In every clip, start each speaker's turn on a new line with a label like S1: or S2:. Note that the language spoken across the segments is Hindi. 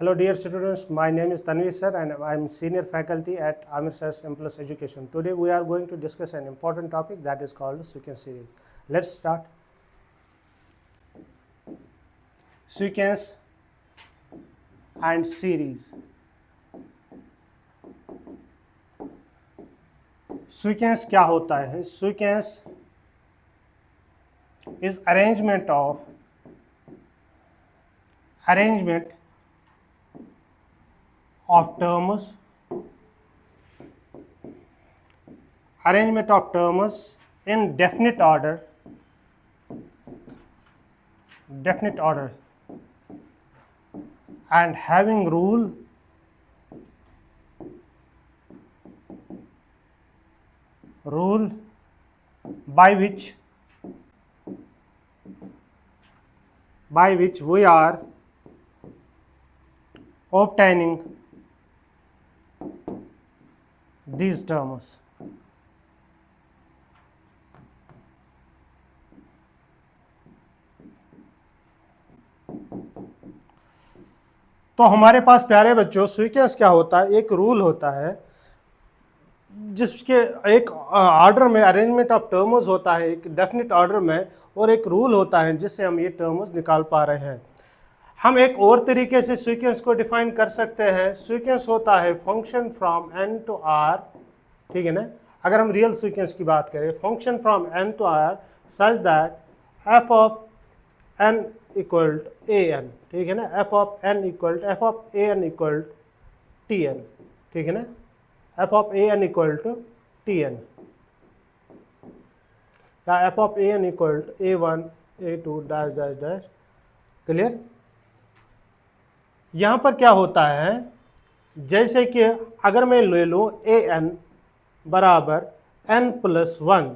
S1: Hello dear students, my name is Tanvi sir and I am senior faculty at Amir Sir's M+ Education. Today we are going to discuss an important topic that is called sequence series. Let's start. Sequence and series. Sequence क्या होता है? Sequence is arrangement of terms in definite order and having rule by which we are obtaining these terms. तो हमारे पास प्यारे बच्चों सीक्वेंस क्या होता है? एक रूल होता है जिसके एक ऑर्डर में अरेंजमेंट ऑफ टर्म्स होता है, एक डेफिनेट ऑर्डर में, और एक रूल होता है जिससे हम ये टर्म्स निकाल पा रहे हैं। हम एक और तरीके से सीक्वेंस को डिफाइन कर सकते हैं। सीक्वेंस होता है function from N to R, ठीक है ना। अगर हम रियल सीक्वेंस की बात करें, function from N to R such that f of n equal to a n, ठीक है ना। F of a n equal t n, ठीक है ना। F of a n equal to t n या f of a n equal to a one a two dash dash dash. Clear? यहाँ पर क्या होता है, जैसे कि अगर मैं ले लूँ ए एन बराबर एन प्लस वन,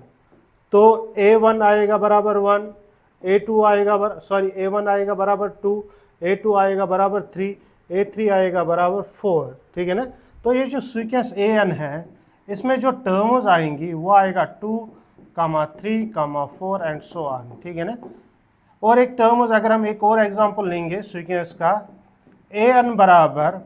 S1: तो ए वन आएगा बराबर वन, ए टू आएगा ए वन आएगा बराबर टू, ए टू आएगा बराबर थ्री, ए थ्री आएगा बराबर फोर, ठीक है ना। तो ये जो सीक्वेंस ए एन है, इसमें जो टर्म्स आएंगी वो आएगा 2, 3, 4 एंड सो ऑन, ठीक है ना। और एक टर्म्स अगर हम एक और एग्जांपल लेंगे सीक्वेंस का, ए एन बराबर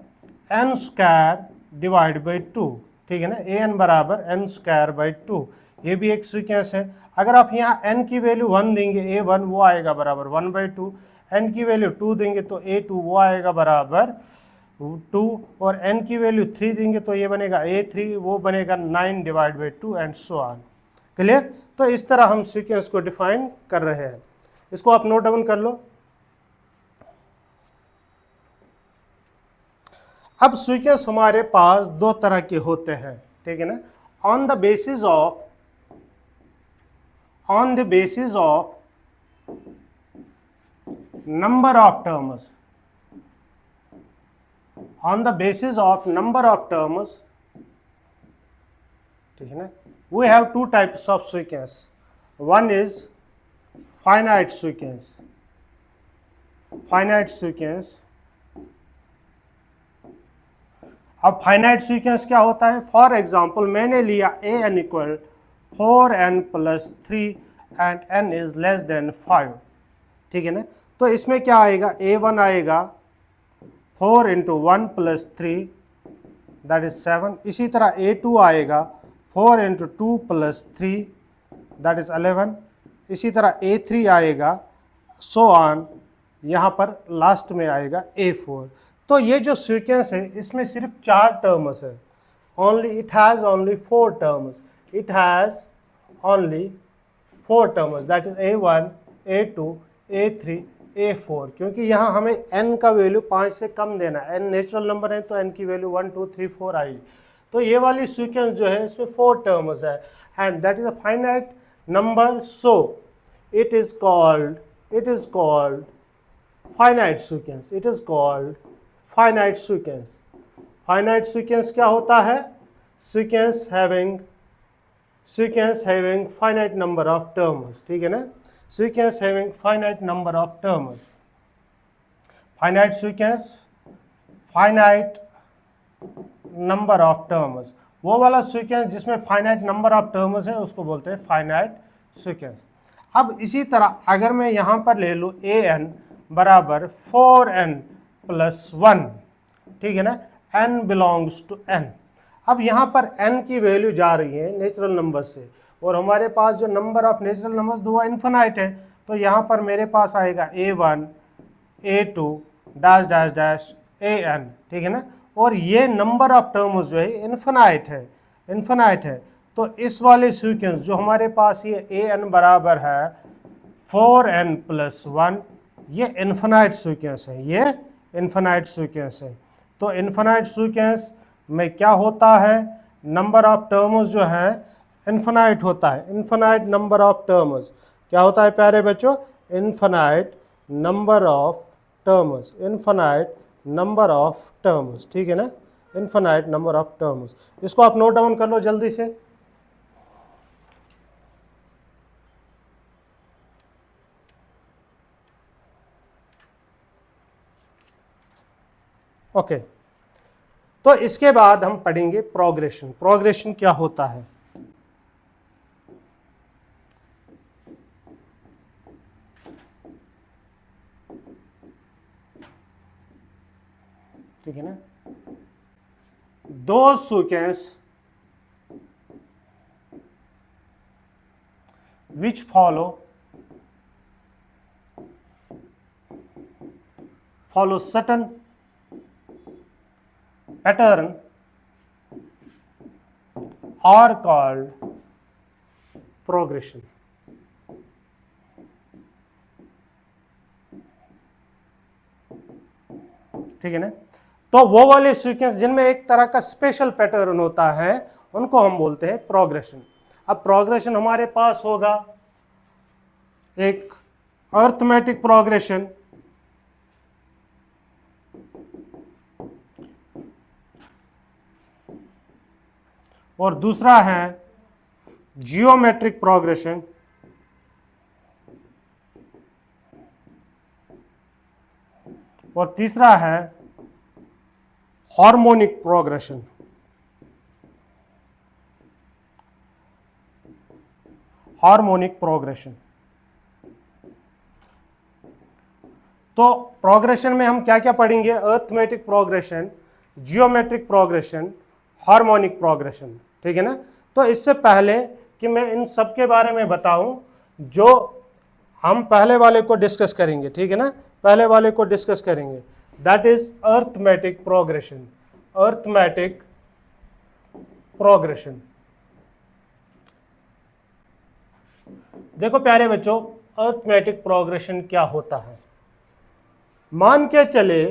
S1: एन स्क्वायर डिवाइड बाई 2, ठीक है ना। ए एन बराबर एन स्क्वायर बाई 2, ये भी एक सीक्वेंस है। अगर आप यहाँ n की वैल्यू 1 देंगे, ए वन वो आएगा बराबर 1/2, n की वैल्यू 2 देंगे तो ए टू वो आएगा बराबर 2, और n की वैल्यू 3 देंगे तो ये बनेगा ए थ्री, वो बनेगा 9 divide by 2 and so on. Clear? तो इस तरह हम सीक्वेंस को डिफाइन कर रहे हैं। इसको आप नोट डाउन कर लो। अब सीक्वेंस हमारे पास दो तरह के होते हैं, ठीक है ना। On the basis of number of terms, ठीक है ना, we have two types of sequence. One is finite sequence. अब फाइनाइट सीक्वेंस क्या होता है? फॉर एग्जाम्पल मैंने लिया a n equal 4n plus 3 and n is less than 5, ठीक है ना। तो इसमें क्या आएगा? a1 आएगा 4 इंटू 1 प्लस 3 दैट इज 7। इसी तरह a2 आएगा 4 इंटू 2 प्लस 3 दैट इज 11। इसी तरह a3 आएगा सो ऑन, यहाँ पर लास्ट में आएगा a4। तो ये जो सीक्वेंस है इसमें सिर्फ 4 टर्म्स है। It has only 4 terms. That is a1, a2, a3, a4। क्योंकि यहाँ हमें n का वैल्यू 5 से कम देना है। n नेचुरल नंबर है तो n की वैल्यू 1, 2, 3, 4 आएगी। तो ये वाली सीक्वेंस जो है इसमें 4 टर्म्स है and that is a finite number, so it is called finite sequence. Finite sequence क्या होता है? Sequence having finite number of terms, ठीक है ना। Sequence having finite number of terms. Finite sequence, finite number of terms. वो वाला सीक्वेंस जिसमें फाइनाइट नंबर ऑफ टर्म्स है उसको बोलते हैं फाइनाइट सीक्वेंस। अब इसी तरह अगर मैं यहाँ पर ले लूँ ए एन बराबर 4n प्लस 1, ठीक है ना, n बिलोंग्स टू n। अब यहाँ पर n की वैल्यू जा रही है नेचुरल नंबर से, और हमारे पास जो नंबर ऑफ नेचुरल नंबर्स वो इन्फिनाइट है, तो यहाँ पर मेरे पास आएगा a1 a2 dash dash dash an, ठीक है ना। और ये नंबर ऑफ टर्म्स जो है इन्फिनाइट है, तो इस वाले सीक्वेंस जो हमारे पास ये an बराबर है 4n+1, ये इन्फिनाइट सीक्वेंस है, ये इन्फिनाइट सीक्वेंस है। तो इन्फिनाइट सीक्वेंस में क्या होता है, नंबर ऑफ टर्म्स जो है इन्फिनाइट होता है। इन्फिनाइट नंबर ऑफ टर्म्स क्या होता है प्यारे बच्चों, infinite number of terms, infinite number of terms, ठीक है ना, इन्फिनाइट नंबर ऑफ टर्म्स। इसको आप नोट डाउन कर लो जल्दी से। ओके, तो इसके बाद हम पढ़ेंगे प्रोग्रेशन। प्रोग्रेशन क्या होता है, ठीक है ना, दो sequence which follow certain pattern are called progression। ठीक है ना, तो वो वाले सीक्वेंस जिनमें एक तरह का स्पेशल पैटर्न होता है उनको हम बोलते हैं प्रोग्रेशन। अब प्रोग्रेशन हमारे पास होगा एक अरिथमेटिक प्रोग्रेशन, और दूसरा है जियोमेट्रिक प्रोग्रेशन, और तीसरा है हार्मोनिक प्रोग्रेशन। हार्मोनिक प्रोग्रेशन, तो प्रोग्रेशन में हम क्या क्या पढ़ेंगे, arithmetic progression, geometric progression, harmonic progression, ठीक है ना। तो इससे पहले कि मैं इन सब के बारे में बताऊं, जो हम पहले वाले को डिस्कस करेंगे, ठीक है ना, पहले वाले को डिस्कस करेंगे, that is arithmetic progression. Arithmetic progression, देखो प्यारे बच्चों, अरिथमेटिक प्रोग्रेशन क्या होता है। मान के चले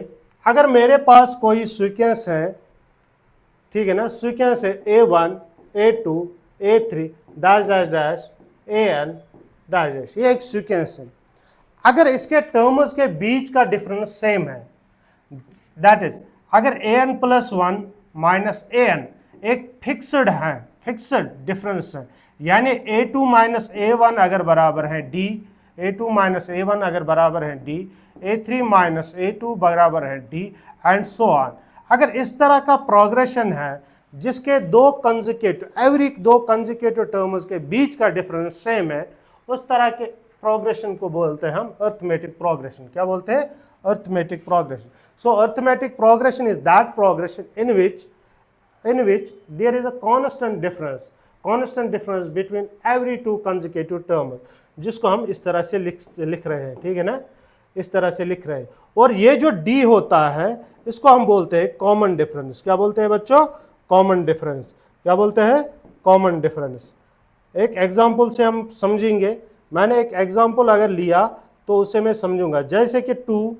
S1: अगर मेरे पास कोई सीक्वेंस है, ठीक है ना, सीक्वेंस है a1 a2 a3 dash dash dash an dash dash, ये एक सीक्वेंस है। अगर इसके टर्म्स के बीच का डिफरेंस सेम है, दैट इज अगर an+1 माइनस an एक फिक्स्ड है, फिक्स्ड डिफरेंस है, यानी a2 माइनस a1 अगर बराबर है d, a2 माइनस a1 अगर बराबर है d, a3 माइनस a2 बराबर है d, एंड सो ऑन। अगर इस तरह का प्रोग्रेशन है जिसके दो कंसेक्यूटिव टर्म्स के बीच का डिफरेंस सेम है, उस तरह के प्रोग्रेशन को बोलते हैं हम अरिथमेटिक प्रोग्रेशन। क्या बोलते हैं, arithmetic progression. So arithmetic progression is that progression in which there is a constant difference between every two consecutive terms, जिसको हम इस तरह से लिख रहे हैं, ठीक है ना, इस तरह से लिख रहे हैं। और ये जो d होता है इसको हम बोलते हैं कॉमन डिफरेंस। क्या बोलते हैं बच्चों, कॉमन डिफरेंस। क्या बोलते हैं, कॉमन डिफरेंस। एक एग्जाम्पल से हम समझेंगे। मैंने एक एग्जाम्पल अगर लिया तो उसे मैं समझूंगा, जैसे कि 2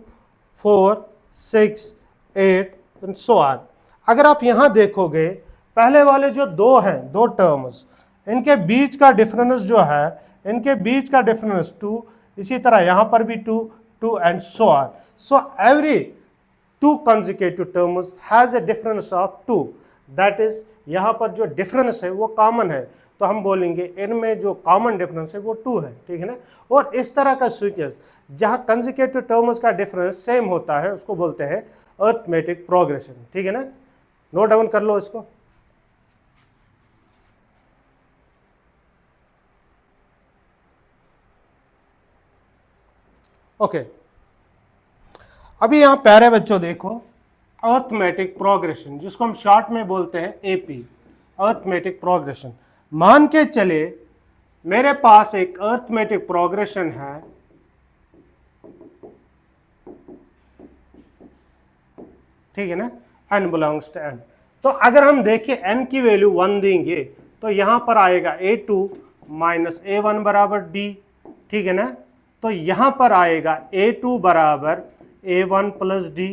S1: 4 6 8 एंड सो ऑन। अगर आप यहाँ देखोगे, पहले वाले जो दो हैं, दो टर्म्स, इनके बीच का डिफरेंस जो है, इनके बीच का डिफरेंस 2, इसी तरह यहाँ पर भी 2 2 and so on. So every two consecutive terms has a difference of 2, that is यहाँ पर जो डिफरेंस है वो कॉमन है, तो हम बोलेंगे इनमें जो कॉमन डिफरेंस है वो 2 है, ठीक है ना। और इस तरह का सीक्वेंस जहाँ कंसेक्यूटिव टर्म्स का डिफरेंस सेम होता है उसको बोलते हैं अरिथमेटिक प्रोग्रेशन, ठीक है ना। नोट डाउन कर लो इसको। ओके, अभी यहाँ प्यारे बच्चों देखो, अर्थमेटिक प्रोग्रेशन, जिसको हम शॉर्ट में बोलते हैं एपी, अर्थमेटिक प्रोग्रेशन। मान के चले मेरे पास एक अर्थमेटिक प्रोग्रेशन है, ठीक है ना, n बिलोंग्स टू n। तो अगर हम देखें n की वैल्यू 1 देंगे तो यहां पर आएगा a2 माइनस a1 बराबर d, ठीक है ना। तो यहां पर आएगा a2 बराबर a1 plus D,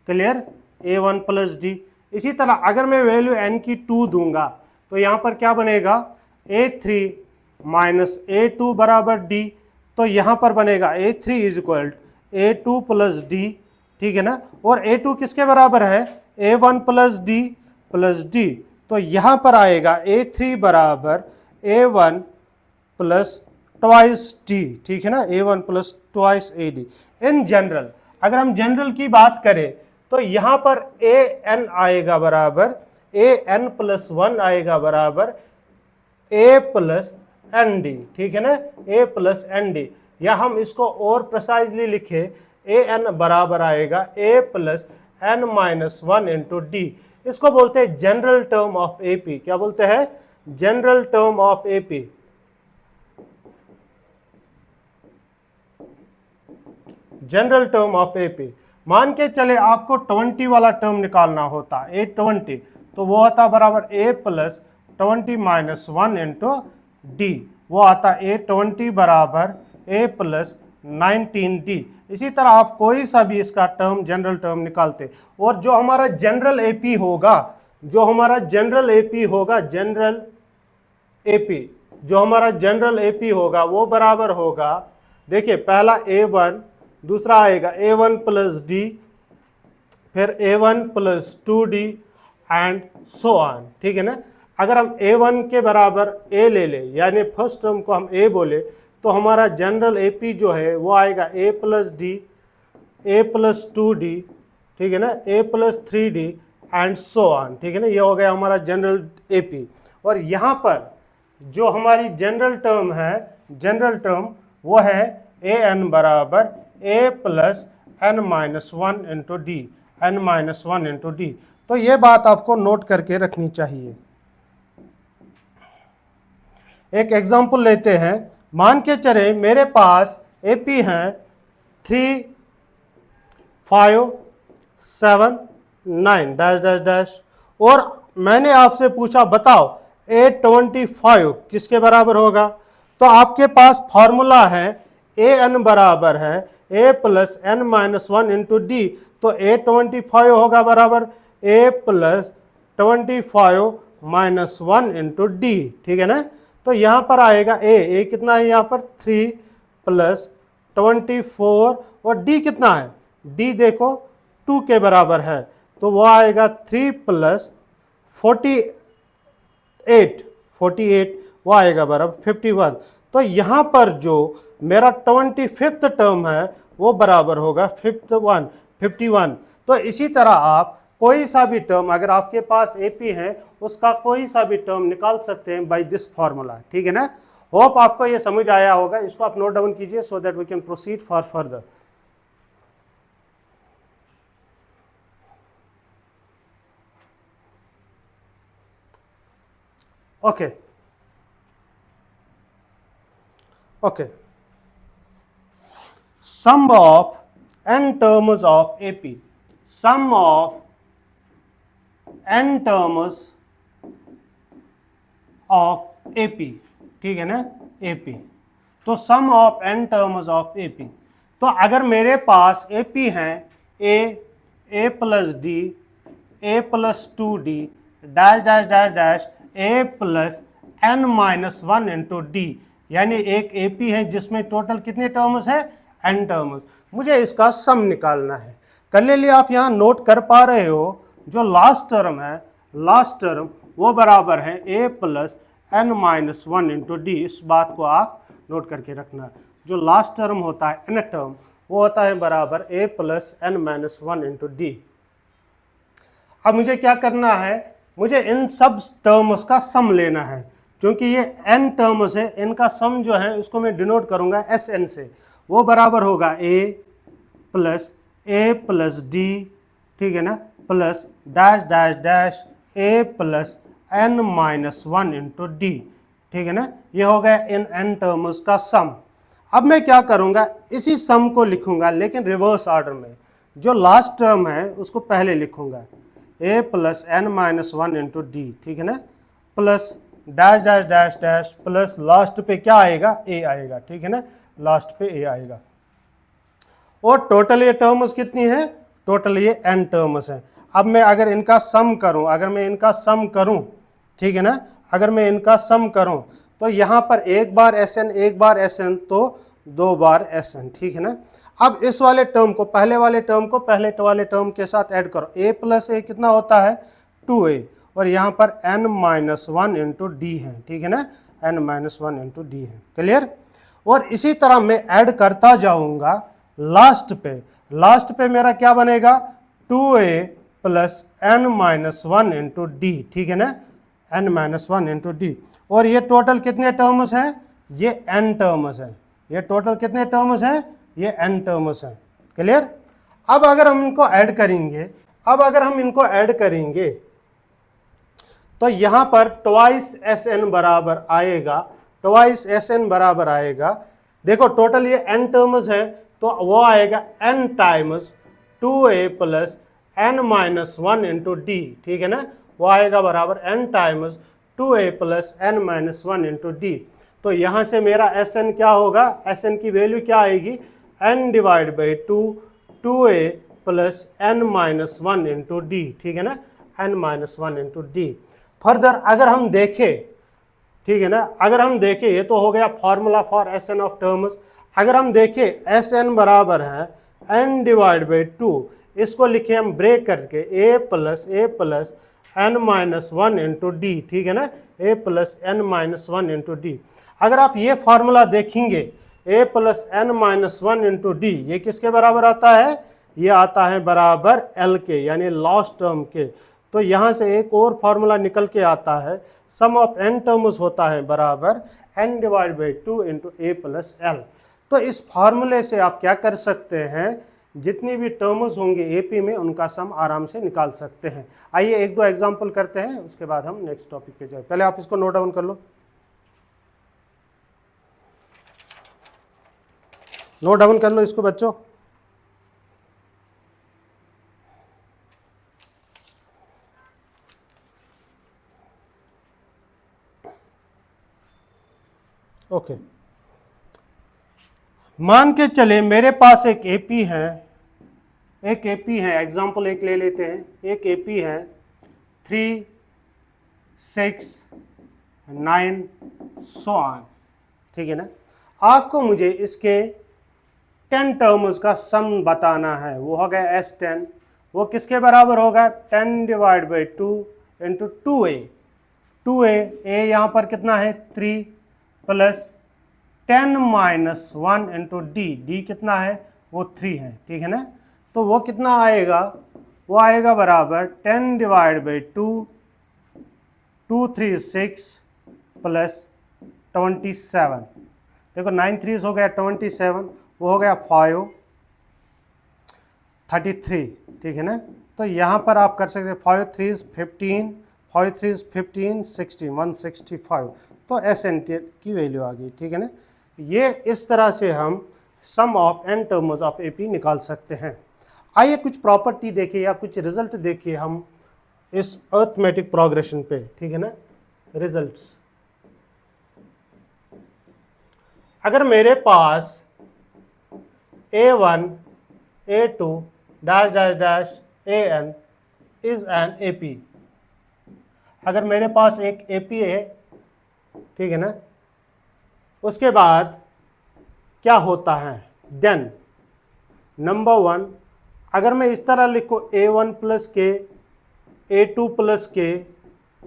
S1: clear, a1 plus D. इसी तरह अगर मैं वैल्यू n की 2 दूंगा तो यहां पर क्या बनेगा, a3 माइनस a2 बराबर d। तो यहां पर बनेगा a3 is equal a2 plus D, ठीक है ना। और a2 किसके बराबर है, a1 प्लस डी। तो यहां पर आएगा a3 बराबर a1 प्लस ट्वाइस डी, ठीक है ना, a1 plus twice ad। In general अगर हम जनरल की बात करें तो यहां पर an आएगा बराबर an प्लस 1 आएगा बराबर a प्लस एन डी, ठीक है ना, a प्लस एन डी। या हम इसको और प्रिसाइजली लिखे an बराबर आएगा a plus n minus 1 into D. इसको बोलते हैं जनरल टर्म ऑफ एपी। क्या बोलते हैं, general term of AP. General term of AP. मान के चले आपको 20 वाला टर्म निकालना होता, a20, तो वो आता बराबर a plus 20 minus 1 into D. वो आता a20 बराबर a प्लस 19d। इसी तरह आप कोई सा भी इसका टर्म, जनरल टर्म निकालते, और जो हमारा जनरल एपी होगा, जो हमारा जनरल एपी होगा, जनरल एपी, जो हमारा जनरल एपी होगा वो बराबर होगा, देखिए पहला a1, दूसरा आएगा a1 प्लस डी, फिर a1 plus 2d and so on, ठीक है ना। अगर हम a1 के बराबर a ले ले, यानी फर्स्ट टर्म को हम a बोले, तो हमारा जनरल एपी जो है वो आएगा a plus D, a plus 2d, ठीक है ना, a plus 3d and so on, ठीक है ना। ये हो गया हमारा जनरल एपी। और यहाँ पर जो हमारी जनरल टर्म है, जनरल टर्म वो है an बराबर a plus n minus 1 into D, n minus 1 into D. तो ये बात आपको नोट करके रखनी चाहिए। एक एग्जांपल लेते हैं। मान के चले मेरे पास एपी हैं 3, 5, 7, 9 डैश डैश डैश, और मैंने आपसे पूछा बताओ a25 किसके बराबर होगा। तो आपके पास फॉर्मूला है an बराबर है a plus n minus 1 into D. तो a25 होगा बराबर a plus 25 minus 1 into D, ठीक है ना। तो यहाँ पर आएगा a कितना है, यहाँ पर 3 प्लस 24, और d कितना है, d देखो 2 के बराबर है, तो वो आएगा 3 प्लस 48, वो आएगा बराबर 51। तो यहाँ पर जो मेरा 25th टर्म है वो बराबर होगा 51। तो इसी तरह आप कोई सा भी टर्म, अगर आपके पास एपी है, उसका कोई सा भी टर्म निकाल सकते हैं बाय दिस फॉर्मूला, ठीक है ना। होप आपको ये समझ आया होगा। इसको आप नोट डाउन कीजिए so that we can proceed for further. Okay, sum of n terms of AP, sum of n terms of AP, ठीक है ना, AP। तो sum of n terms of AP। तो अगर मेरे पास AP हैं a plus D, a plus 2d dash dash dash dash a plus n minus 1 into D, यानी एक AP है जिसमें टोटल कितने टर्म्स है, n टर्म्स। मुझे इसका सम निकालना है। कर लिए आप यहाँ नोट कर पा रहे हो, जो लास्ट टर्म है, लास्ट टर्म वो बराबर है a plus n minus 1 into D. इस बात को आप नोट करके रखना। जो लास्ट टर्म होता है n टर्म, वो होता है बराबर a plus n minus 1 into D. अब मुझे क्या करना है, मुझे इन सब टर्म्स का सम लेना है। क्योंकि ये n टर्म्स है, इनका सम जो है इसको मैं डिनोट करूंगा Sn से। वो बराबर होगा a प्लस डी, ठीक है ना, plus dash dash dash a plus N minus one into D, ठीक है ना। ये हो गया इन एन टर्म्स का सम। अब मैं क्या करूँगा, इसी सम को लिखूँगा लेकिन रिवर्स ऑर्डर में। जो लास्ट टर्म है उसको पहले लिखूँगा, a plus N minus one into D, ठीक है ना, plus dash dash dash dash plus last पे क्या आएगा, ए आएगा, ठीक है ना, लास्ट पे ए आएगा। और टोटल ये टर्म्स कितनी है, टोटल ये एन टर्म्स हैं। अब मैं अगर इनका सम करूं, अगर मैं इनका सम करूं, ठीक है ना, अगर मैं इनका सम करूं तो यहाँ पर एक बार एस एन, एक बार एस एन, तो दो बार एस एन, ठीक है ना। अब इस वाले टर्म को, पहले वाले टर्म को पहले वाले टर्म के साथ ऐड करो, ए प्लस ए कितना होता है 2a, और यहाँ पर n minus one into D है, ठीक है ना, n minus one into D है, क्लियर। और इसी तरह मैं ऐड करता जाऊँगा लास्ट पे मेरा क्या बनेगा 2a plus N minus one into D, ठीक है ना, n minus one into D. और ये टोटल कितने टर्म्स हैं, ये n टर्म्स हैं, ये टोटल कितने टर्म्स हैं, ये n टर्म्स हैं, क्लियर। अब अगर हम इनको ऐड करेंगे, तो यहाँ पर ट्वाइस एस एन बराबर आएगा, देखो टोटल ये n टर्म्स है तो वो आएगा n times 2a plus n minus one into D, ठीक है ना, वो आएगा बराबर n times 2a plus n minus one into D. तो यहाँ से मेरा एस एन क्या होगा, एस एन की वैल्यू क्या आएगी, n divide by 2a plus n minus one into D, ठीक है ना, n minus one into D. Further अगर हम देखें, ठीक है ना, अगर हम देखें, ये तो हो गया formula for S N of terms. अगर हम देखें एस एन बराबर है n डिवाइड बाई 2, इसको लिखे हम ब्रेक करके a plus n minus one into D, ठीक है ना, a plus n minus one into D. अगर आप ये फार्मूला देखेंगे a plus n minus one into D, ये किसके बराबर आता है, ये आता है बराबर l के, यानी लास्ट टर्म के। तो यहाँ से एक और फार्मूला निकल के आता है, सम ऑफ n टर्म्स होता है बराबर n divide by 2 into a plus l। तो इस फार्मूले से आप क्या कर सकते हैं, जितनी भी टर्म्स होंगे एपी में उनका सम आराम से निकाल सकते हैं। आइए एक दो एग्जांपल करते हैं, उसके बाद हम नेक्स्ट टॉपिक पे जाए। पहले आप इसको नोट डाउन कर लो, नोट डाउन कर लो इसको बच्चों। ओके, मान के चले मेरे पास एक एपी है, एग्जाम्पल एक ले लेते हैं, एक एपी है 3, 6, 9 सो ऑन, ठीक है ना। आपको मुझे इसके 10 टर्म्स का सम बताना है, वो हो गया S10, वो किसके बराबर होगा 10 divide by 2 into 2a, a यहाँ पर कितना है 3 plus 10 minus one into D कितना है, वो 3 है, ठीक है ना। तो वो कितना आएगा, वो आएगा बराबर 10 डिवाइड बाई 2, 2 3 6 प्लस 27, देखो 9 3 हो गया 27, वो हो गया 5 33, ठीक है ना। तो यहाँ पर आप कर सकते 5 3 15, 5 3 15 60 165, तो एस एन की वैल्यू आ गई, ठीक है ना। ये इस तरह से हम sum of n terms of AP निकाल सकते हैं। आइए कुछ प्रॉपर्टी देखिए या कुछ रिजल्ट देखिए हम इस अर्थमेटिक प्रोग्रेशन पे, ठीक है ना। रिजल्ट्स, अगर मेरे पास A1 A2 dash dash dash AN is an AP, अगर मेरे पास एक एपी है, ठीक है ना, उसके बाद क्या होता है, देन नंबर 1, अगर मैं इस तरह लिखूँ A1 प्लस के, A2 प्लस के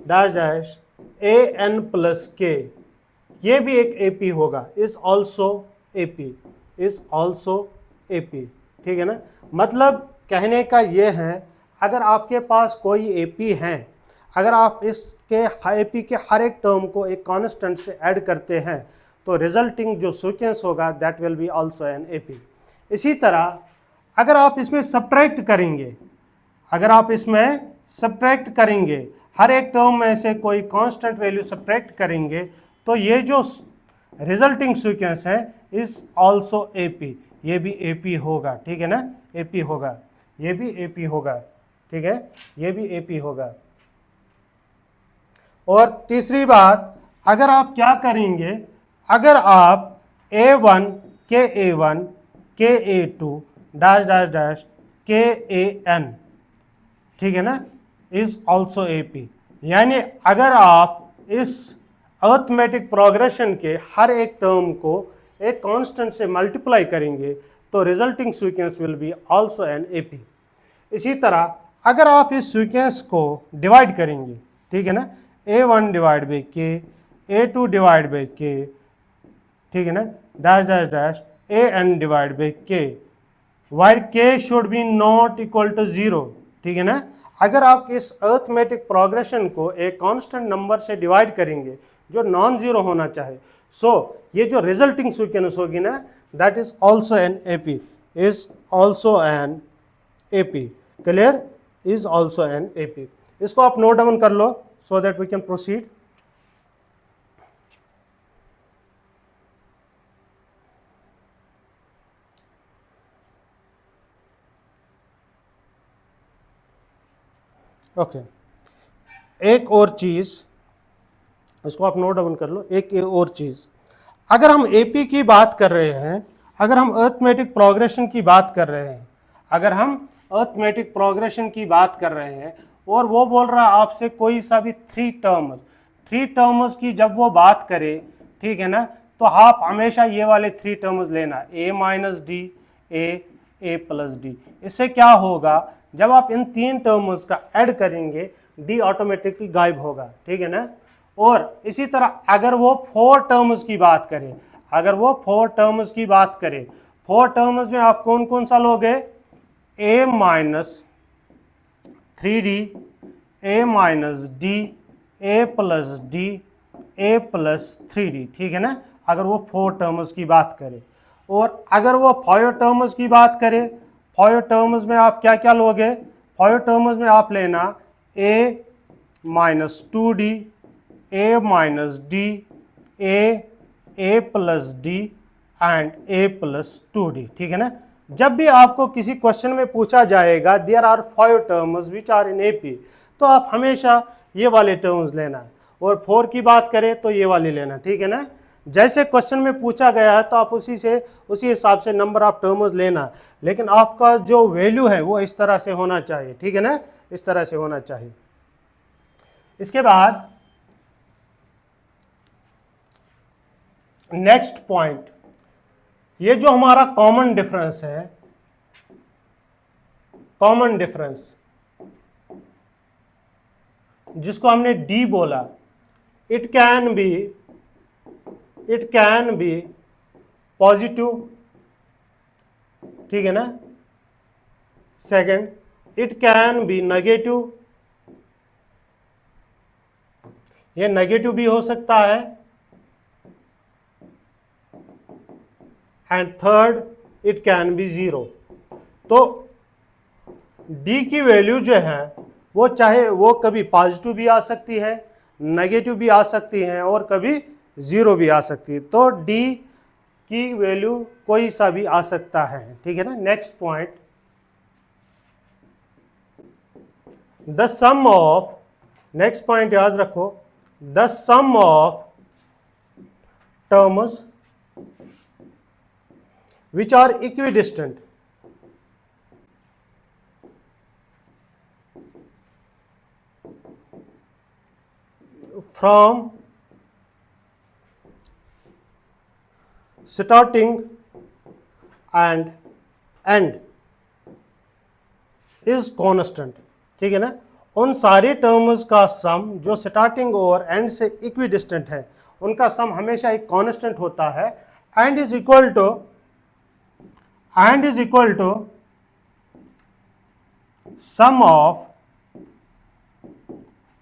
S1: डैश डैश AN प्लस के, ये भी एक एपी होगा, इज ऑल्सो एपी, ठीक है ना। मतलब कहने का ये है, अगर आपके पास कोई एपी है, अगर आप इसके एपी के हर एक टर्म को एक कांस्टेंट से ऐड करते हैं तो रिजल्टिंग जो सीक्वेंस होगा that will be also an AP. इसी तरह अगर आप इसमें सब्ट्रैक्ट करेंगे, अगर आप इसमें सब्ट्रैक्ट करेंगे, हर एक टर्म में से कोई कांस्टेंट वैल्यू सब्ट्रैक्ट करेंगे, तो ये जो रिजल्टिंग सीक्वेंस है इज ऑल्सो एपी, ये भी एपी होगा, ठीक है ना, एपी होगा, ये भी एपी होगा, ठीक है, ये भी एपी होगा। और तीसरी बात, अगर आप क्या करेंगे, अगर आप A1 के A1 के A2 डैश डैश डैश के AN, ठीक है ना, इज ऑल्सो एपी, यानी अगर आप इस अरिथमेटिक प्रोग्रेशन के हर एक टर्म को एक कांस्टेंट से मल्टीप्लाई करेंगे तो resulting sequence will be also an AP. इसी तरह अगर आप इस सीक्वेंस को डिवाइड करेंगे, ठीक है ना, A1 डिवाइड बाई के, A2 डिवाइड बाई के, ठीक है ना, dash dash dash AN divide by K, while K should be not equal to 0, ठीक है ना। अगर आप इस अरिथमेटिक प्रोग्रेशन को एक कांस्टेंट नंबर से डिवाइड करेंगे जो नॉन जीरो होना चाहे, सो ये जो रिजल्टिंग सीक्वेंस होगी ना, that is also an AP, is also an AP, clear, is also an AP. इसको आप नोट डाउन कर लो so that we can proceed. Okay, एक और चीज, इसको आप नोट डाउन कर लो, एक और चीज, अगर हम एपी की बात कर रहे हैं, अगर हम अरिथमेटिक प्रोग्रेशन की बात कर रहे हैं, अगर हम अरिथमेटिक प्रोग्रेशन की बात कर रहे हैं और वो बोल रहा है आपसे कोई सा भी थ्री टर्म्स की जब वो बात करे, ठीक है ना, तो आप हमेशा ये वाले थ्री टर्म्स लेना, a minus D, a plus D. इससे क्या होगा, जब आप इन तीन टर्म्स का ऐड करेंगे डी ऑटोमेटिकली गायब होगा, ठीक है ना। और इसी तरह अगर वो फोर टर्म्स की बात करें, अगर वो फोर टर्म्स की बात करें, फोर टर्म्स में आप कौन कौन सा लोगे, a minus three D, a minus D, a plus D, a plus three D, ठीक है ना, अगर वो फोर टर्म्स की बात करें। और अगर वो फाइव टर्म्स की बात करें, फाइव टर्म्स में आप क्या क्या लोगे, फाइव टर्म्स में आप लेना a minus two D, a minus D, a plus D and a plus two D, ठीक है ना। जब भी आपको किसी क्वेश्चन में पूछा जाएगा there are five terms which are in AP, तो आप हमेशा ये वाले टर्म्स लेना, और फोर की बात करें तो ये वाले लेना, ठीक है ना। जैसे क्वेश्चन में पूछा गया है तो आप उसी हिसाब से नंबर ऑफ टर्म्स लेना, लेकिन आपका जो वैल्यू है वो इस तरह से होना चाहिए, ठीक है ना, इस तरह से होना चाहिए। इसके बाद नेक्स्ट पॉइंट, ये जो हमारा कॉमन डिफरेंस है, कॉमन डिफरेंस जिसको हमने डी बोला, इट कैन बी पॉजिटिव, ठीक है ना। Second, it can be negative, ये नेगेटिव भी हो सकता है। And third, it can be zero. तो डी की वैल्यू जो है वो चाहे वो कभी पॉजिटिव भी आ सकती है, नेगेटिव भी आ सकती है और कभी जीरो भी आ सकती है। तो डी की वैल्यू कोई सा भी आ सकता है, ठीक है ना। Next point, the sum of, next point याद रखो, the sum of terms which are equidistant from starting and end is constant, ठीक है ना। उन सारे टर्म्स का सम जो स्टार्टिंग और एंड से इक्विडिस्टेंट है उनका सम हमेशा एक कांस्टेंट होता है, and is equal to sum of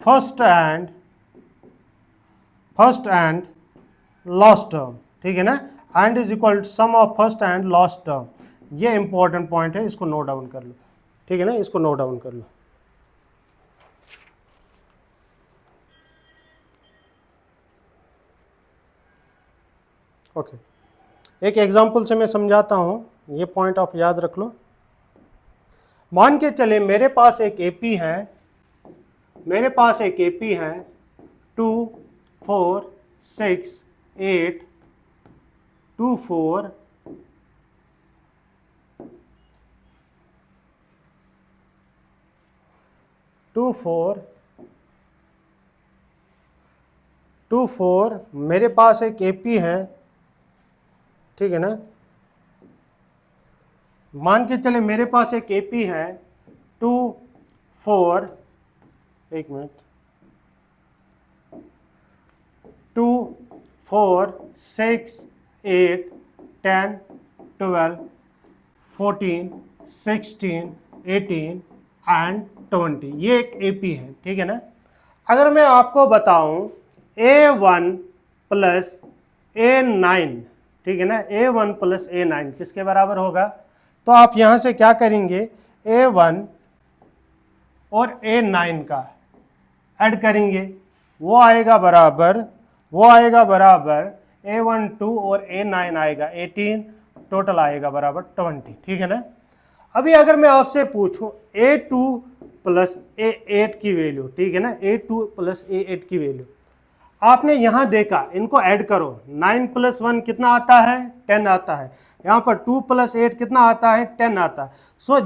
S1: first and last term, ठीक है ना। And is equal to sum of first and last term, ये इंपॉर्टेंट पॉइंट है, इसको नोट डाउन कर लो। ठीक है ना, इसको नोट डाउन कर लो। ओके, एक एग्जांपल से मैं समझाता हूँ, ये पॉइंट आप याद रख लो। मान के चले मेरे पास एक एपी है, मेरे पास एक एपी है 2 4 6 8 2 4 2 4 2 4 मेरे पास एक एपी है, ठीक है ना। मान के चले मेरे पास एक एपी है 2 4, एक मिनट, 2 4 6 8 10 12 14 16 18 एंड 20, ये एक एपी है, ठीक है ना। अगर मैं आपको बताऊं A1 प्लस A9, ठीक है ना, A1 प्लस A9 किसके बराबर होगा, तो आप यहां से क्या करेंगे, A1 और A9 का ऐड करेंगे, वो आएगा बराबर A1 2 और A9 आएगा 18, टोटल आएगा बराबर 20, ठीक है ना। अभी अगर मैं आपसे पूछूं A2 प्लस A8 की वैल्यू, ठीक है ना, A2 प्लस A8 की वैल्यू, आपने यहां देखा, इनको ऐड करो, 9 प्लस 1 कितना आता है, 10 आता है, यहाँ पर 2 प्लस 8 कितना आता है, 10 आता है। सो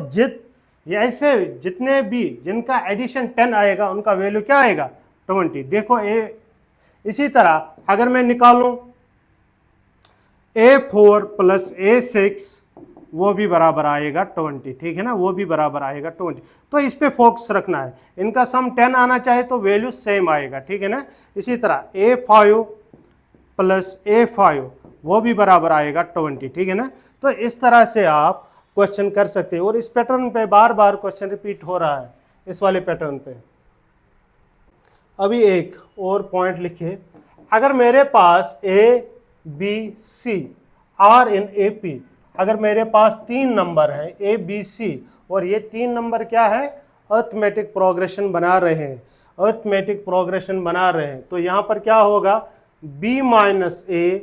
S1: ऐसे जितने भी जिनका एडिशन 10 आएगा उनका वैल्यू क्या आएगा, 20। देखो इसी तरह अगर मैं निकालूं A4 प्लस A6, वो भी बराबर आएगा 20, ठीक है ना, वो भी बराबर आएगा 20। तो इस पे फोकस रखना है, इनका सम 10 आना चाहे तो वैल्यू सेम आएगा, ठीक है ना। इसी तरह A5 प्लस A5 वो भी बराबर आएगा 20, ठीक है ना। तो इस तरह से आप क्वेश्चन कर सकते हैं, और इस पैटर्न पे बार बार क्वेश्चन रिपीट हो रहा है, इस वाले पैटर्न पे। अभी एक और पॉइंट लिखिए, अगर मेरे पास ABC आर इन AP, अगर मेरे पास 3 नंबर है ABC और ये 3 नंबर क्या है, अर्थमेटिक प्रोग्रेशन बना रहे हैं, अर्थमेटिक प्रोग्रेशन बना रहे हैं, तो यहाँ पर क्या होगा, B माइनस A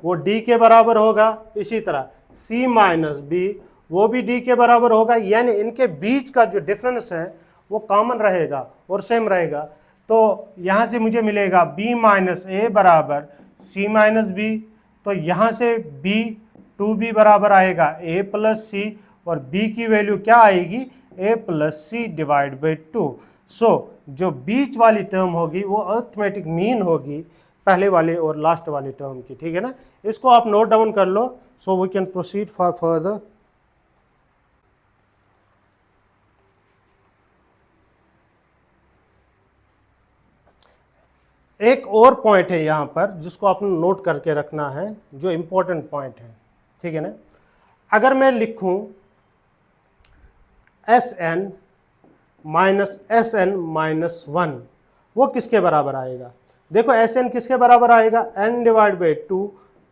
S1: वो D के बराबर होगा, इसी तरह C माइनस B वो भी D के बराबर होगा, यानी इनके बीच का जो डिफरेंस है वो कॉमन रहेगा और सेम रहेगा। तो यहाँ से मुझे मिलेगा B माइनस A बराबर C माइनस B, तो यहाँ से B 2B बराबर आएगा A प्लस C, और B की वैल्यू क्या आएगी, A plus C divide by 2। सो जो बीच वाली टर्म होगी वो अर्थमेटिक मीन होगी पहले वाले और लास्ट वाले टर्म की, ठीक है ना। इसको आप नोट डाउन कर लो, so we can proceed for further. एक और पॉइंट है यहाँ पर जिसको आपने नोट करके रखना है, जो इम्पोर्टेंट पॉइंट है, ठीक है ना। अगर मैं लिखूं Sn माइनस Sn माइनस 1, वो किसके बराबर आएगा, देखो Sn किसके बराबर आएगा, n divide by 2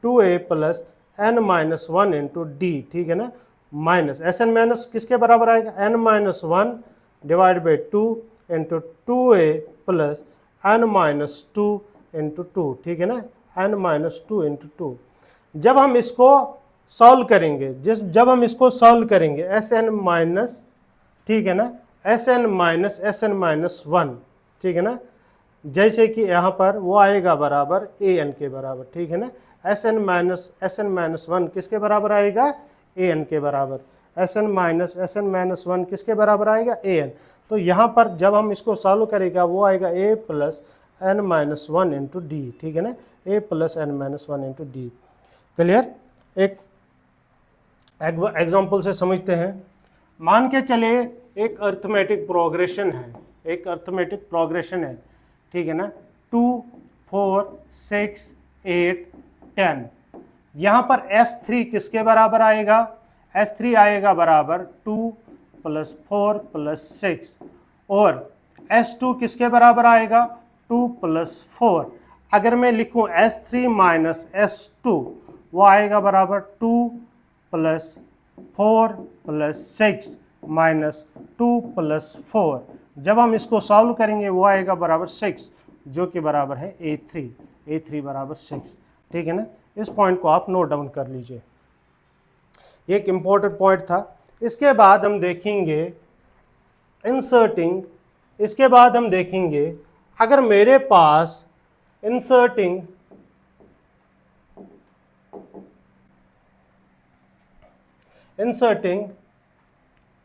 S1: 2a plus n minus 1 into D, ठीक है ना, माइनस Sn माइनस किसके बराबर आएगा, n minus 1 divide by 2 into 2a plus n minus 2 into 2, ठीक है ना, n माइनस 2 इंटू 2। जब हम इसको सॉल्व करेंगे, जब हम इसको सॉल्व करेंगे Sn माइनस, ठीक है ना, Sn माइनस 1, ठीक है ना, जैसे कि यहाँ पर वो आएगा बराबर an के बराबर, ठीक है ना। Sn माइनस 1 किसके बराबर आएगा, an के बराबर, Sn माइनस 1 किसके बराबर आएगा, an। तो यहाँ पर जब हम इसको सॉल्व करेगा वो आएगा a plus n minus 1 into D, ठीक है ना, a plus n minus 1 into D. Clear. एक एग्जाम्पल से समझते हैं। मान के चले एक अर्थमेटिक प्रोग्रेशन है, एक अर्थमेटिक प्रोग्रेशन है, ठीक है ना, 2 4 6 8 10। यहाँ पर S3 किसके बराबर आएगा, S3 आएगा बराबर 2 प्लस 4 प्लस 6, और S2 किसके बराबर आएगा, 2 प्लस 4। अगर मैं लिखूँ S3 माइनस S2, वो आएगा बराबर 2 प्लस 4 प्लस 6 माइनस 2 प्लस 4। जब हम इसको सॉल्व करेंगे वो आएगा बराबर 6, जो कि बराबर है A3 बराबर 6। ठीक है ना, इस पॉइंट को आप नोट डाउन कर लीजिए, ये एक इम्पोर्टेंट पॉइंट था। इसके बाद हम देखेंगे इंसर्टिंग। इसके बाद हम देखेंगे अगर मेरे पास inserting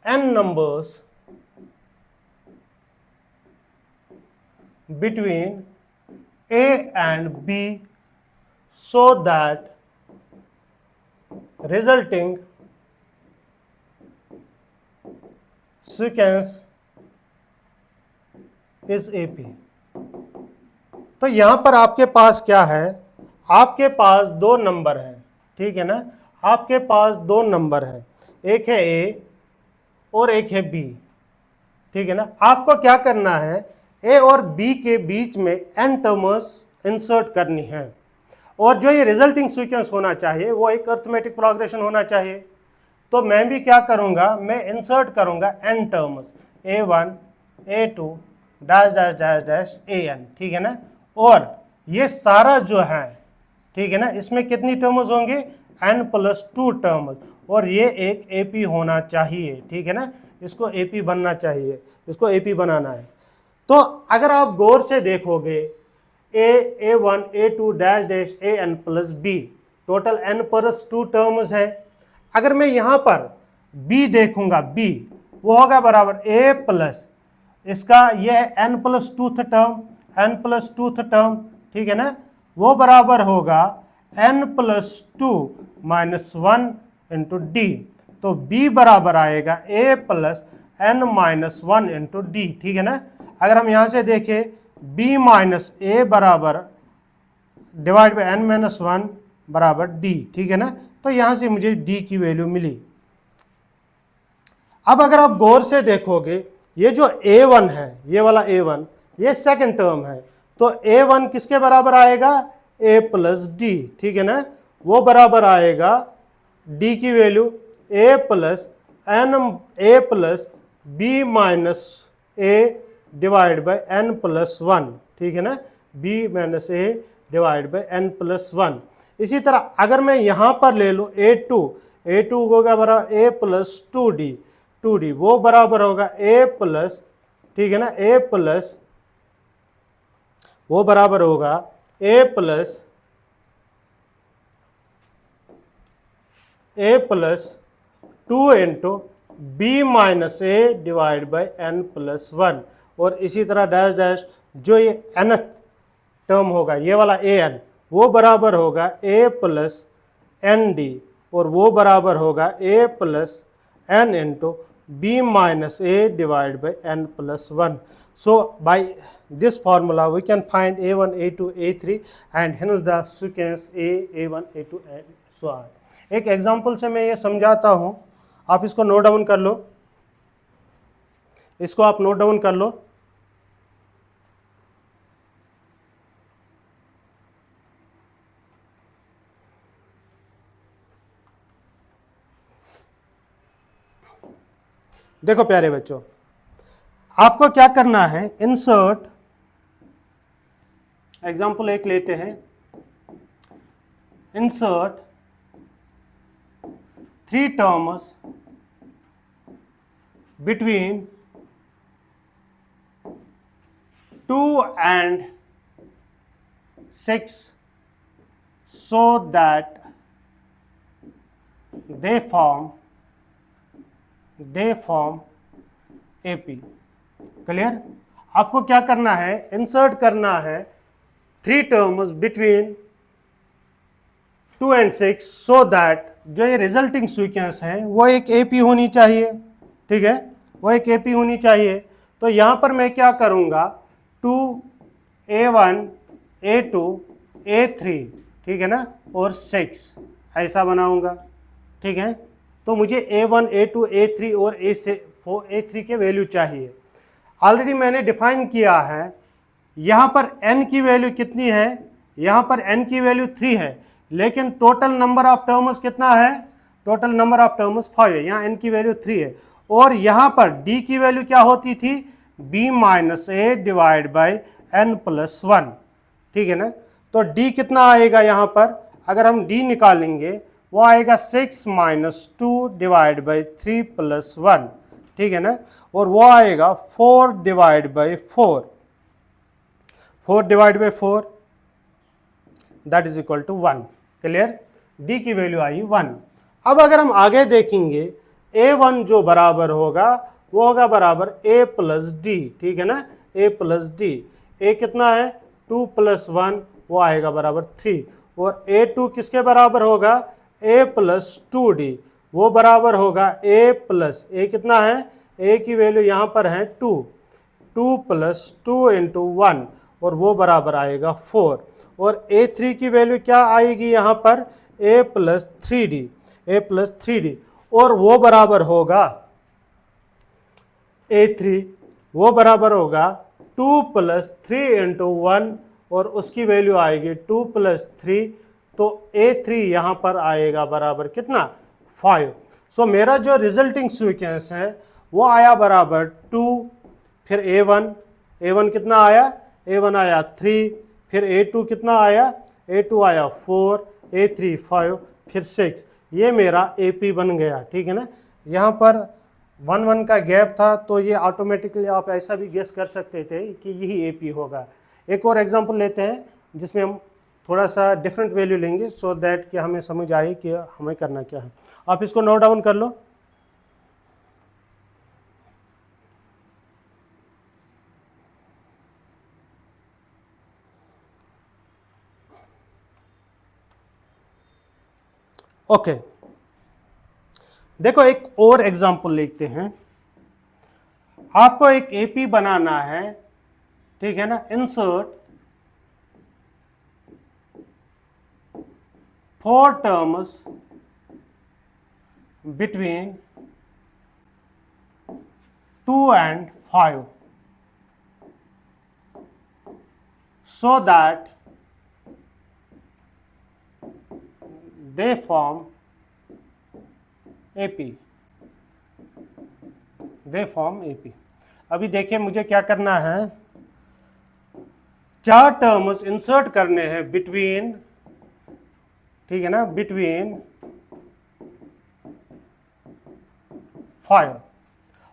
S1: n numbers between A and B so that resulting sequence is AP। तो यहां पर आपके पास क्या है, आपके पास दो नंबर है, ठीक है ना, आपके पास दो नंबर है, एक है A और एक है B। ठीक है ना, आपको क्या करना है, A और B के बीच में n टर्म्स इंसर्ट करनी है, और जो ये रिजल्टिंग सीक्वेंस होना चाहिए वो एक अरिथमेटिक प्रोग्रेशन होना चाहिए। तो मैं भी क्या करूंगा, मैं इंसर्ट करूंगा n terms, A1 A2 dash dash dash dash AN। ठीक है ना, और ये सारा जो है, ठीक है ना, इसमें कितनी टर्म्स होंगे, n+2 टर्म्स, और ये एक AP होना चाहिए। ठीक है ना, इसको AP बनना चाहिए, इसको AP बनाना है। तो अगर आप गौर से देखोगे A1 A2 dash dash AN plus B, total n+2 terms है। अगर मैं यहाँ पर B देखूंगा, B वो होगा बराबर A प्लस इसका ये है n+2 टर्म, ठीक है ना, वो बराबर होगा n+2 माइनस 1 इंटू डी। तो B बराबर आएगा A plus n-1 into D. ठीक है ना, अगर हम यहाँ से देखें B माइनस A बराबर डिवाइड बाई n-1 बराबर D। ठीक है ना, तो यहाँ से मुझे D की वैल्यू मिली। अब अगर आप गौर से देखोगे ये जो A1 है, ये वाला A1, ये सेकंड टर्म है, तो A1 किसके बराबर आएगा, A प्लस डी। ठीक है ना, वो बराबर आएगा D की value A plus B minus A divide by n+1। ठीक है ना, B minus A divide by n+1। इसी तरह अगर मैं यहाँ पर ले लूँ A2 होगा बराबर A प्लस 2D, वो बराबर होगा A प्लस, ठीक है ना, A प्लस वो बराबर होगा A plus 2 into B minus A divide by n+1। और इसी तरह डैश डैश जो ये nth टर्म होगा, ये वाला AN, वो बराबर होगा A प्लस ND, और वो बराबर होगा A plus N into B minus A divided by n+1. So by this formula we can find A1, A2, A3 and hence the sequence A1, A2 and so on. एक एग्जाम्पल से मैं ये समझाता हूँ, आप इसको नोट डाउन कर लो, इसको आप नोट डाउन कर लो। देखो प्यारे बच्चों, आपको क्या करना है, इंसर्ट, एग्जाम्पल एक लेते हैं, insert 3 terms between 2 and 6 so that they form AP। Clear? आपको क्या करना है, इंसर्ट करना है 3 terms between 2 and 6 so that जो ये रिजल्टिंग सीक्वेंस है वो एक AP होनी चाहिए। ठीक है, वो एक AP होनी चाहिए। तो यहाँ पर मैं क्या करूँगा, 2 A1 A2 A3, ठीक है ना, और 6 ऐसा बनाऊँगा। ठीक है, तो मुझे A1 A2 A3 और A3 के वैल्यू चाहिए। ऑलरेडी मैंने डिफाइन किया है, यहाँ पर n की वैल्यू कितनी है, यहाँ पर n की वैल्यू 3 है, लेकिन टोटल नंबर ऑफ टर्म्स कितना है, टोटल नंबर ऑफ टर्म्स 5 है, यहाँ n की वैल्यू 3 है। और यहाँ पर d की वैल्यू क्या होती थी, b minus A divide by n plus 1, ठीक है ना। तो d कितना आएगा यहाँ पर, अगर हम d निकालेंगे वो आएगा 6 माइनस 2 डिवाइड बाई 3 प्लस 1, ठीक है ना। और वो आएगा 4 divide by 4, 4 divide by 4 that is equal to 1। Clear, d की वैल्यू आई 1। अब अगर हम आगे देखेंगे a1 जो बराबर होगा वो होगा बराबर a प्लस डी, ठीक है ना, a प्लस डी। a कितना है 2 प्लस 1, वो आएगा बराबर 3। और a2 किसके बराबर होगा, a प्लस 2d, वो बराबर होगा a प्लस, a कितना है, a की वैल्यू यहाँ पर है 2, 2 प्लस 2 इंटू 1, और वो बराबर आएगा 4। और a3 की वैल्यू क्या आएगी यहाँ पर, a plus 3d, a plus 3d, और वो बराबर होगा a3, वो बराबर होगा 2 प्लस 3 इंटू 1, और उसकी वैल्यू आएगी 2 प्लस 3, तो a3 यहाँ पर आएगा बराबर कितना, 5। सो मेरा जो रिजल्टिंग सीक्वेंस है वो आया बराबर 2, फिर a1 कितना आया, a1 आया 3, फिर a2 कितना आया, a2 आया 4, a3 5, फिर 6, ये मेरा AP बन गया, ठीक है ना। यहाँ पर 1 का गैप था, तो ये ऑटोमेटिकली आप ऐसा भी गेस कर सकते थे कि यही AP होगा। एक और एग्जांपल लेते हैं जिसमें हम थोड़ा सा डिफरेंट वैल्यू लेंगे सो दैट कि हमें समझ आए कि हमें करना क्या है। आप इसको नोट डाउन कर लो। ओके, देखो एक और एग्जांपल लिखते हैं। आपको एक AP बनाना है, ठीक है ना। Insert 4 terms between 2 and 5 so that they form AP, they form AP। अभी देखिए मुझे क्या करना है, 4 टर्म्स इंसर्ट करने हैं बिटवीन, ठीक है ना, बिटवीन 5,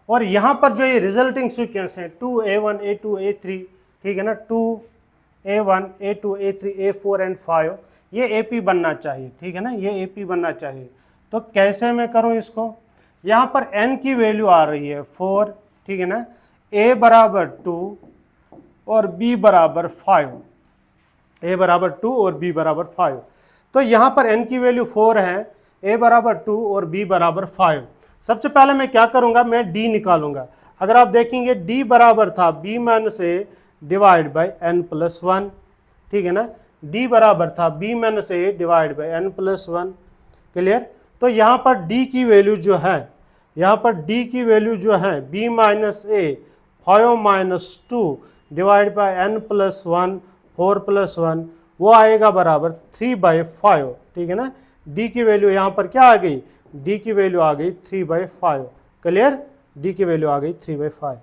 S1: और यहां पर जो ये रिजल्टिंग सीक्वेंस है 2a1 a2 a3, ठीक है ना, 2a1 a2 a3 a4 and 5, ये AP बनना चाहिए, ठीक है ना, ये AP बनना चाहिए। तो कैसे मैं करूं इसको, यहां पर n की वैल्यू आ रही है 4, ठीक है ना, a बराबर 2 और b बराबर 5, a बराबर 2 और b बराबर 5। तो यहाँ पर n की वैल्यू 4 है, a बराबर 2 और b बराबर 5। सबसे पहले मैं क्या करूँगा, मैं d निकालूंगा। अगर आप देखेंगे d बराबर था b minus A divide by n plus 1, ठीक है ना, d बराबर था b minus A divide by n plus 1। Clear, तो यहाँ पर d की वैल्यू जो है, यहाँ पर d की वैल्यू जो है b minus A 5 minus 2 divide by n plus 1 4 plus 1, वो आएगा बराबर 3/5, ठीक है ना। d की वैल्यू यहाँ पर क्या आ गई, d की वैल्यू आ गई 3/5। क्लियर, d की वैल्यू आ गई 3/5।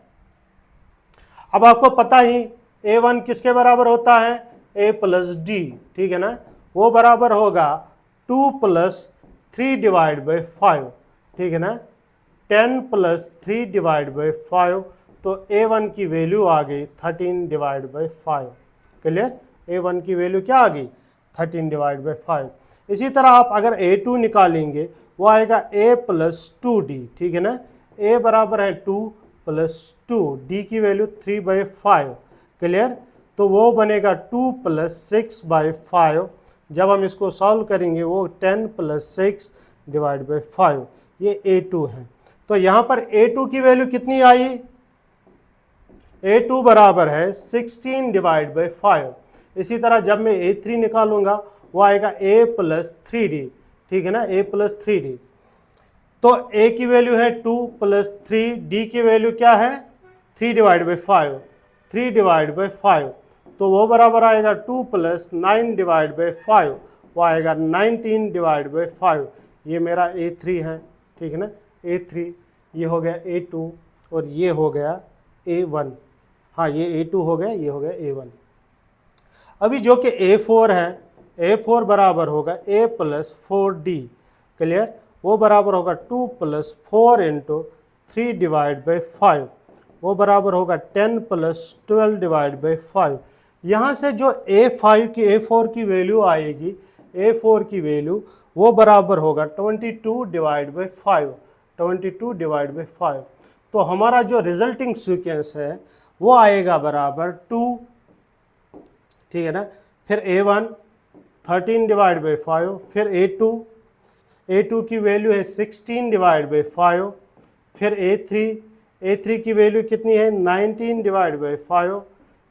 S1: अब आपको पता ही a1 किसके बराबर होता है, a प्लस डी, ठीक है ना, वो बराबर होगा 2 प्लस 3 डिवाइड बाई 5, ठीक है ना, 10 प्लस 3 डिवाइड बाई 5, तो a1 की वैल्यू आ गई 13 डिवाइड बाई 5। क्लियर, a1 की वैल्यू क्या आ गई 13 डिवाइड बाई 5। इसी तरह आप अगर a2 निकालेंगे वो आएगा a प्लस 2d, ठीक है ना, a बराबर है 2 प्लस 2, d की वैल्यू 3/5। क्लियर, तो वो बनेगा 2 प्लस 6/5। जब हम इसको सॉल्व करेंगे वो 10 प्लस 6 डिवाइड बाई 5, ये a2 है। तो यहाँ पर a2 की वैल्यू कितनी आई, a2 बराबर है 16 डिवाइड बाई 5। इसी तरह जब मैं a3 निकालूंगा वो आएगा a प्लस 3d, ठीक है ना, a प्लस 3d। तो a की वैल्यू है 2 प्लस 3, d की वैल्यू क्या है 3 डिवाइड बाई 5, 3 डिवाइड बाई 5, तो वो बराबर आएगा 2 प्लस 9 डिवाइड बाई 5, वो आएगा 19 डिवाइड बाई 5। ये मेरा a3 है, ठीक है ना, a3। ये हो गया A2 और ये हो गया A1। हाँ, ये A2 हो गया, ये हो गया A1। अभी जो कि A4 है, A4 बराबर होगा A प्लस 4D, क्लियर, वो बराबर होगा 2 प्लस 4 इंटू 3 डिवाइड बाई 5, वो बराबर होगा 10 प्लस 12 डिवाइड बाई 5। यहाँ से जो A4 की वैल्यू आएगी, A4 की वैल्यू वो बराबर होगा 22 डिवाइड बाई 5, 22 डिवाइड बाई 5। तो हमारा जो रिजल्टिंग सीक्वेंस है वो आएगा बराबर 2, ठीक है ना। फिर A1 13 डिवाइड बाई 5, फिर A2 की वैल्यू है 16 डिवाइड बाई 5, फिर A3 की वैल्यू कितनी है 19 डिवाइड बाई 5,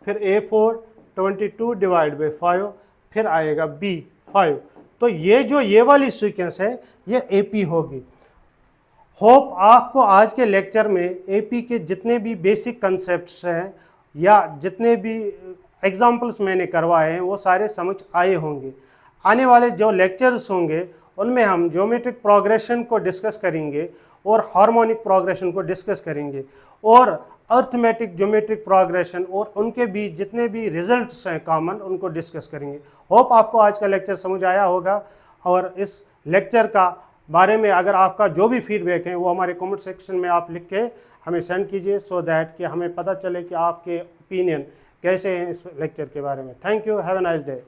S1: फिर A4 22 डिवाइड बाई 5, फिर आएगा B5। तो ये वाली सीक्वेंस है ये AP होगी। होप आपको आज के लेक्चर में AP के जितने भी बेसिक कंसेप्ट्स हैं या जितने भी एग्जाम्पल्स मैंने करवाए हैं वो सारे समझ आए होंगे। आने वाले जो लेक्चर्स होंगे उनमें हम ज्योमेट्रिक प्रोग्रेशन को डिस्कस करेंगे और हार्मोनिक प्रोग्रेशन को डिस्कस करेंगे और अर्थमेटिक ज्योमेट्रिक प्रोग्रेशन और उनके बीच जितने भी रिजल्ट्स हैं कॉमन उनको डिस्कस करेंगे। होप आपको आज का लेक्चर समझ आया होगा और इस लेक्चर का बारे में अगर आपका जो भी फीडबैक है वो हमारे कमेंट सेक्शन में आप लिख के हमें सेंड कीजिए, सो दैट कि हमें पता चले कि आपके ओपिनियन कैसे हैं इस लेक्चर के बारे में। Thank you, have a nice day.